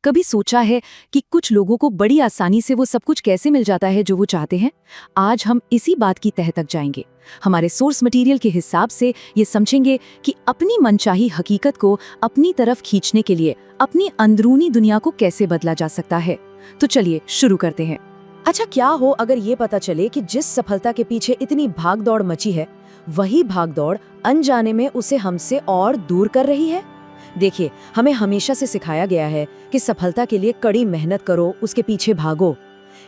कभी सोचा है कि कुछ लोगों को बड़ी आसानी से वो सब कुछ कैसे मिल जाता है जो वो चाहते हैं? आज हम इसी बात की तह तक जाएंगे। हमारे सोर्स मटेरियल के हिसाब से ये समझेंगे कि अपनी मनचाही हकीकत को अपनी तरफ खींचने के लिए अपनी अंदरूनी दुनिया को कैसे बदला जा सकता है। तो चलिए शुरू करते हैं। अच्छा, क्या हो अगर ये पता चले कि जिस सफलता के पीछे इतनी भागदौड़ मची है, वही भागदौड़ अनजाने में उसे हमसे और दूर कर रही है। देखिए, हमें हमेशा से सिखाया गया है कि सफलता के लिए कड़ी मेहनत करो, उसके पीछे भागो।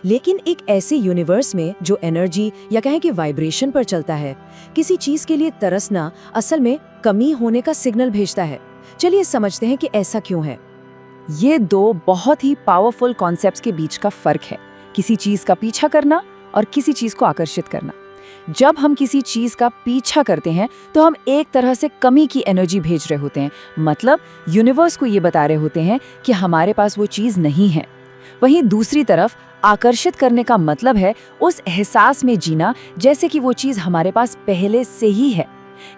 लेकिन एक ऐसे यूनिवर्स में जो एनर्जी या कहें कि वाइब्रेशन पर चलता है, किसी चीज के लिए तरसना असल में कमी होने का सिग्नल भेजता है। चलिए समझते हैं कि ऐसा क्यों है। ये दो बहुत ही पावरफुल कॉन्सेप्ट्स के बीच का फर्क है, किसी चीज का पीछा करना और किसी चीज को आकर्षित करना। जब हम किसी चीज का पीछा करते हैं तो हम एक तरह से कमी की एनर्जी भेज रहे होते हैं, मतलब यूनिवर्स को ये बता रहे होते हैं कि हमारे पास वो चीज नहीं है। वहीं दूसरी तरफ आकर्षित करने का मतलब है उस एहसास में जीना जैसे कि वो चीज हमारे पास पहले से ही है।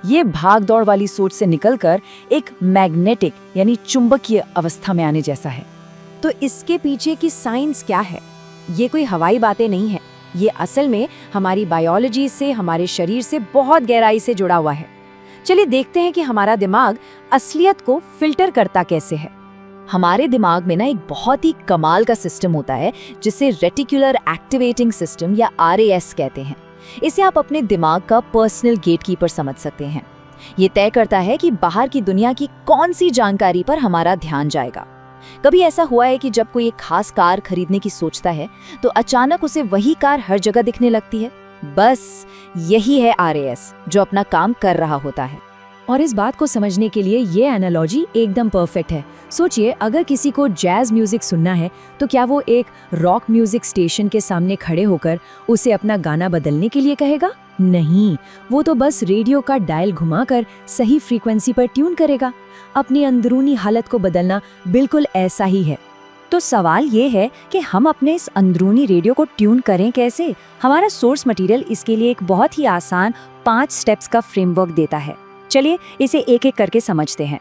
ये भाग दौड़ वाली सोच से निकलकर एक मैग्नेटिक यानी चुंबकीय अवस्था में आने जैसा है। तो इसके पीछे की साइंस क्या है? ये कोई हवाई बातें नहीं है, ये असल में हमारी बायोलॉजी से, हमारे शरीर से बहुत गहराई से जुड़ा हुआ है। चलिए देखते हैं कि हमारा दिमाग असलियत को फिल्टर करता कैसे है। हमारे दिमाग में ना एक बहुत ही कमाल का सिस्टम होता है जिसे रेटिकुलर एक्टिवेटिंग सिस्टम या RAS कहते हैं। इसे आप अपने दिमाग का पर्सनल गेटकीपर समझ सकते हैं। ये तय करता है कि बाहर की दुनिया की कौन सी जानकारी पर हमारा ध्यान जाएगा। कभी ऐसा हुआ है कि जब कोई एक खास कार खरीदने की सोचता है तो अचानक उसे वही कार हर जगह दिखने लगती है। बस यही है RAS जो अपना काम कर रहा होता है। और इस बात को समझने के लिए ये एनालॉजी एकदम परफेक्ट है। सोचिए, अगर किसी को जैज म्यूजिक सुनना है तो क्या वो एक रॉक म्यूजिक स्टेशन के सामने खड़े होकर उसे अपना गाना बदलने के लिए कहेगा? नहीं, वो तो बस रेडियो का डायल घुमाकर सही फ्रीक्वेंसी पर ट्यून करेगा। अपनी अंदरूनी हालत को बदलना बिल्कुल ऐसा ही है। तो सवाल ये है कि हम अपने इस अंदरूनी रेडियो को ट्यून करें कैसे? हमारा सोर्स मटेरियल इसके लिए एक बहुत ही आसान 5 स्टेप्स का फ्रेमवर्क देता है। चलिए इसे एक एक करके समझते हैं।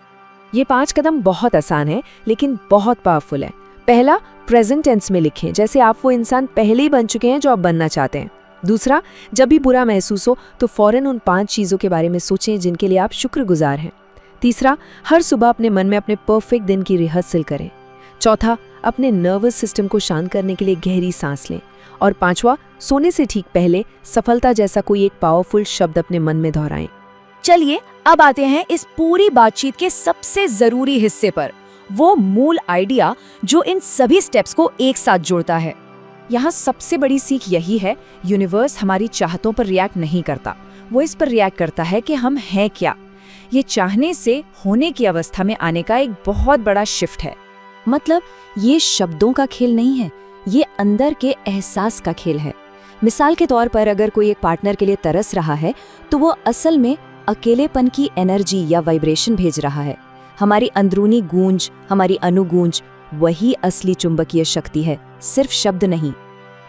ये 5 कदम बहुत आसान है लेकिन बहुत पावरफुल है। पहला, प्रेजेंट टेंस में लिखें जैसे आप वो इंसान पहले ही बन चुके हैं जो आप बनना चाहते हैं। दूसरा, जब भी बुरा महसूस हो तो फौरन उन 5 चीज़ों के बारे में सोचें जिनके लिए आप शुक्रगुजार हैं। तीसरा, हर सुबह अपने मन में अपने परफेक्ट दिन की रिहर्सल करें। चौथा, अपने नर्वस सिस्टम को शांत करने के लिए गहरी सांस लें। और पांचवा, सोने से ठीक पहले सफलता जैसा कोई एक पावरफुल शब्द अपने मन में दोहराएं। चलिए अब आते हैं इस पूरी बातचीत के सबसे जरूरी हिस्से पर, वो मूल आइडिया जो इन सभी स्टेप्स को एक साथ जोड़ता है। यहाँ सबसे बड़ी सीख यही है, यूनिवर्स हमारी चाहतों पर रिएक्ट नहीं करता, वो इस पर रिएक्ट करता है कि हम हैं क्या। ये चाहने से होने की अवस्था में आने का एक बहुत बड़ा शिफ्ट है। मतलब ये शब्दों का खेल नहीं है, ये अंदर के एहसास का खेल है। मिसाल के तौर पर अगर कोई एक पार्टनर के लिए तरस रहा है तो वो असल में अकेलेपन की एनर्जी या वाइब्रेशन भेज रहा है। हमारी अंदरूनी गूंज, हमारी अनुगूंज, वही असली चुंबकीय शक्ति है, सिर्फ शब्द नहीं।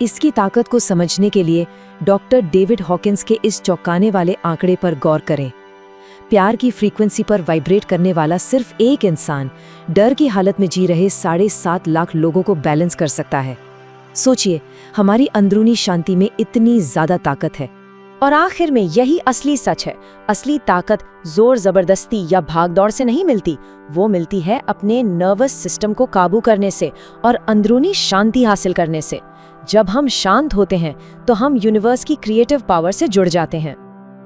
इसकी ताकत को समझने के लिए डॉक्टर डेविड हॉकिंस के इस चौंकाने वाले आंकड़े पर गौर करें। प्यार की फ्रीक्वेंसी पर वाइब्रेट करने वाला सिर्फ एक इंसान डर की हालत में जी रहे 7.5 लाख लोगों को बैलेंस कर सकता है। सोचिए, हमारी अंदरूनी शांति में इतनी ज्यादा ताकत है। और आखिर में यही असली सच है, असली ताकत जोर जबरदस्ती या भागदौड़ से नहीं मिलती, वो मिलती है अपने नर्वस सिस्टम को काबू करने से और अंदरूनी शांति हासिल करने से। जब हम शांत होते हैं तो हम यूनिवर्स की क्रिएटिव पावर से जुड़ जाते हैं।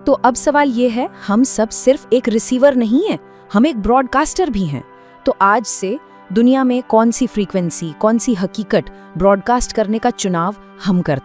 तो अब सवाल ये है, हम सब सिर्फ एक रिसीवर नहीं है, हम एक ब्रॉडकास्टर भी हैं। तो आज से दुनिया में कौन सी फ्रीक्वेंसी, कौन सी हकीकत ब्रॉडकास्ट करने का चुनाव हम करते हैं।